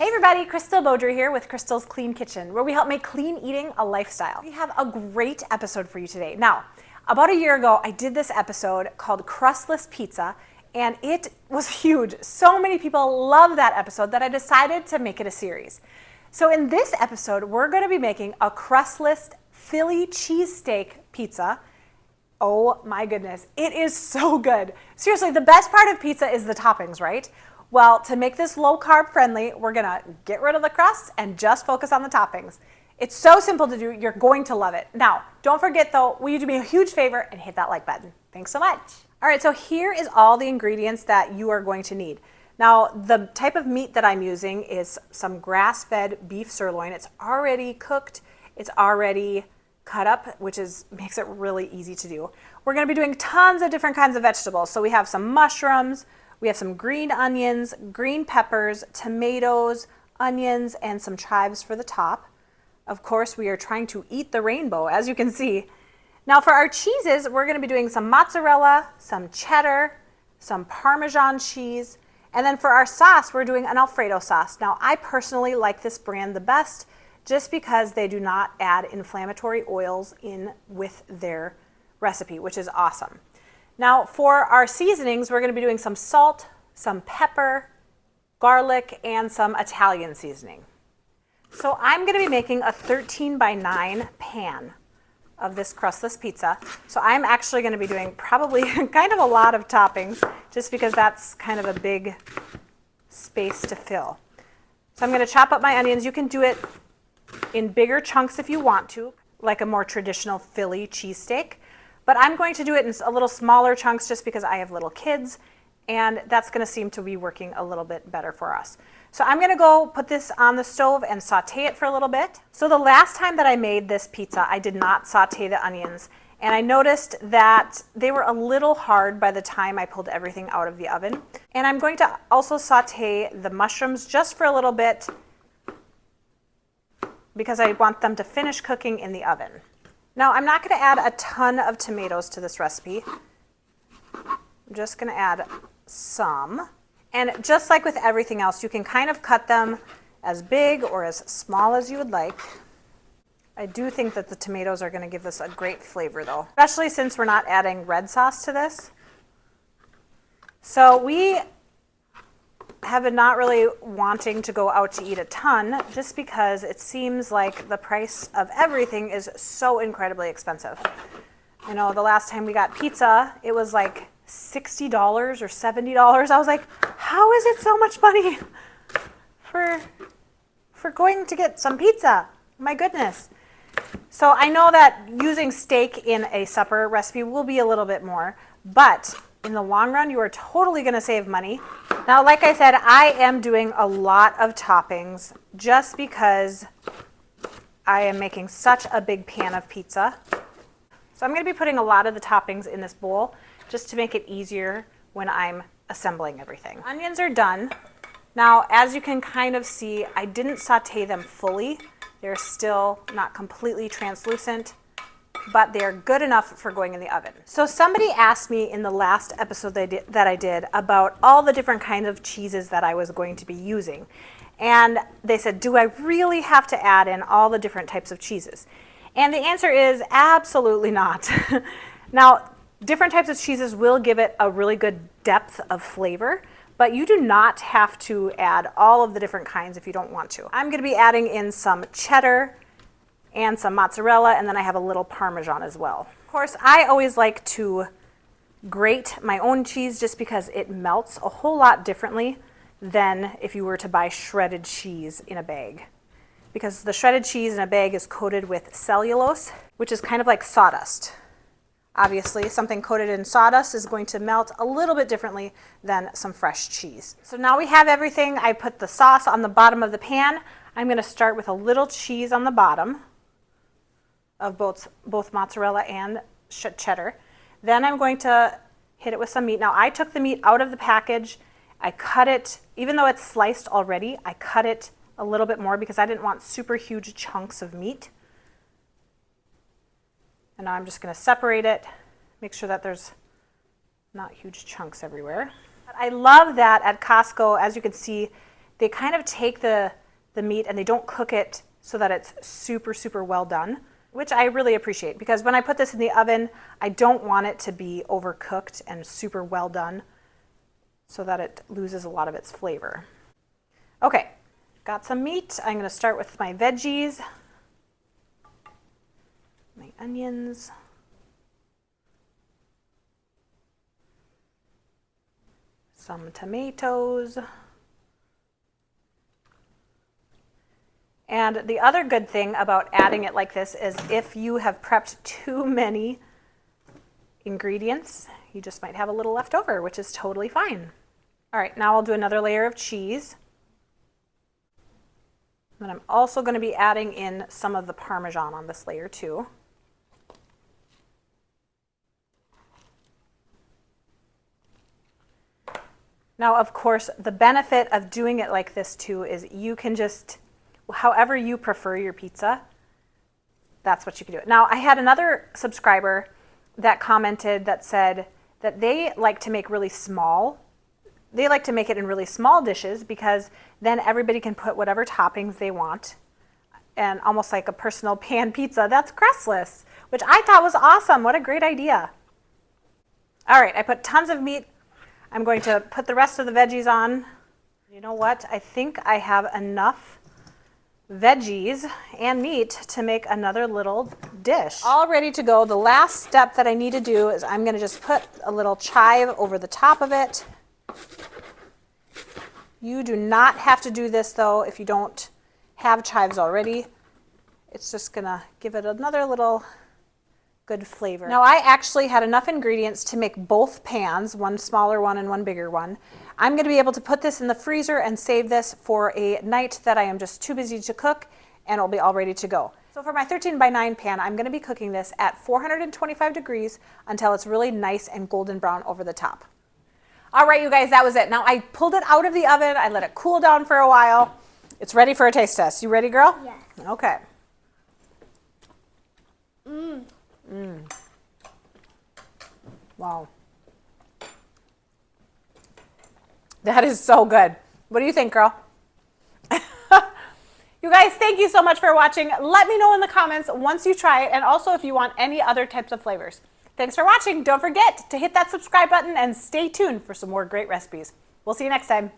everybody, Crystal Beaudry here with Crystal's Clean Kitchen, where we help make clean eating a lifestyle. We have a great episode for you today. Now, about a year ago, I did this episode called Crustless Pizza, and it was huge. So many people love that episode that I decided to make it a series. So in this episode, we're going to be making a crustless Philly cheesesteak pizza. Oh my goodness, it is so good. Seriously, the best part of pizza is the toppings, right? Well, to make this low-carb friendly, we're gonna get rid of the crust and just focus on the toppings. It's so simple to do, you're going to love it. Now, don't forget though, will you do me a huge favor and hit that like button? Thanks so much. All right, so here is all the ingredients that you are going to need. Now, the type of meat that I'm using is some grass-fed beef sirloin. It's already cooked, it's already cut up, which makes it really easy to do. We're gonna be doing tons of different kinds of vegetables. So we have some mushrooms, we have some green onions, green peppers, tomatoes, onions, and some chives for the top. Of course, we are trying to eat the rainbow, as you can see. Now for our cheeses, we're gonna be doing some mozzarella, some cheddar, some Parmesan cheese, and then for our sauce, we're doing an Alfredo sauce. Now I personally like this brand the best just because they do not add inflammatory oils in with their recipe, which is awesome. Now for our seasonings, we're going to be doing some salt, some pepper, garlic, and some Italian seasoning. So I'm going to be making a 13x9 pan of this crustless pizza. So I'm actually going to be doing probably kind of a lot of toppings just because that's kind of a big space to fill. So I'm going to chop up my onions. You can do it in bigger chunks if you want to, like a more traditional Philly cheesesteak. But I'm going to do it in a little smaller chunks just because I have little kids, and that's going to seem to be working a little bit better for us. So I'm going to go put this on the stove and saute it for a little bit. So the last time that I made this pizza, I did not saute the onions, and I noticed that they were a little hard by the time I pulled everything out of the oven. And I'm going to also saute the mushrooms just for a little bit because I want them to finish cooking in the oven. Now, I'm not going to add a ton of tomatoes to this recipe. I'm just going to add some. And just like with everything else, you can kind of cut them as big or as small as you would like. I do think that the tomatoes are going to give this a great flavor though, especially since we're not adding red sauce to this. So we have been not really wanting to go out to eat a ton just because it seems like the price of everything is so incredibly expensive. You know, the last time we got pizza, it was like $60 or $70. I was like, how is it so much money for going to get some pizza? My goodness. So I know that using steak in a supper recipe will be a little bit more, but in the long run, you are totally going to save money. Now, like I said, I am doing a lot of toppings just because I am making such a big pan of pizza. So I'm going to be putting a lot of the toppings in this bowl just to make it easier when I'm assembling everything. Onions are done. Now, as you can kind of see, I didn't saute them fully. They're still not completely translucent, but they're good enough for going in the oven. So somebody asked me in the last episode that I did about all the different kinds of cheeses that I was going to be using. And they said, do I really have to add in all the different types of cheeses? And the answer is absolutely not. Now, different types of cheeses will give it a really good depth of flavor, but you do not have to add all of the different kinds if you don't want to. I'm going to be adding in some cheddar and some mozzarella, and then I have a little Parmesan as well. Of course, I always like to grate my own cheese just because it melts a whole lot differently than if you were to buy shredded cheese in a bag. Because the shredded cheese in a bag is coated with cellulose, which is kind of like sawdust. Obviously, something coated in sawdust is going to melt a little bit differently than some fresh cheese. So now we have everything. I put the sauce on the bottom of the pan. I'm going to start with a little cheese on the bottom of both mozzarella and cheddar. Then I'm going to hit it with some meat. Now I took the meat out of the package. I cut it, even though it's sliced already, I cut it a little bit more because I didn't want super huge chunks of meat. And now I'm just going to separate it, make sure that there's not huge chunks everywhere. But I love that at Costco, as you can see, they kind of take the meat and they don't cook it so that it's super, super well done, which I really appreciate, because when I put this in the oven, I don't want it to be overcooked and super well done so that it loses a lot of its flavor. Okay, got some meat. I'm gonna start with my veggies, my onions, some tomatoes. And the other good thing about adding it like this is if you have prepped too many ingredients, you just might have a little left over, which is totally fine. All right, now I'll do another layer of cheese. And I'm also going to be adding in some of the Parmesan on this layer too. Now, of course, the benefit of doing it like this too is you can just, however you prefer your pizza, that's what you can do. Now, I had another subscriber that commented that said that they like to make really small. They like to make it in really small dishes because then everybody can put whatever toppings they want, and almost like a personal pan pizza that's crustless, which I thought was awesome. What a great idea. All right, I put tons of meat. I'm going to put the rest of the veggies on. You know what? I think I have enough veggies and meat to make another little dish. All ready to go. The last step that I need to do is I'm going to just put a little chive over the top of it. You do not have to do this though if you don't have chives already. It's just going to give it another little good flavor. Now, I actually had enough ingredients to make both pans, one smaller one and one bigger one. I'm going to be able to put this in the freezer and save this for a night that I am just too busy to cook, and it'll be all ready to go. So for my 13x9 pan, I'm going to be cooking this at 425 degrees until it's really nice and golden brown over the top. All right, you guys, that was it. Now, I pulled it out of the oven. I let it cool down for a while. It's ready for a taste test. You ready, girl? Yes. Okay. Wow. That is so good. What do you think, girl? You guys, thank you so much for watching. Let me know in the comments once you try it, and also if you want any other types of flavors. Thanks for watching. Don't forget to hit that subscribe button and stay tuned for some more great recipes. We'll see you next time.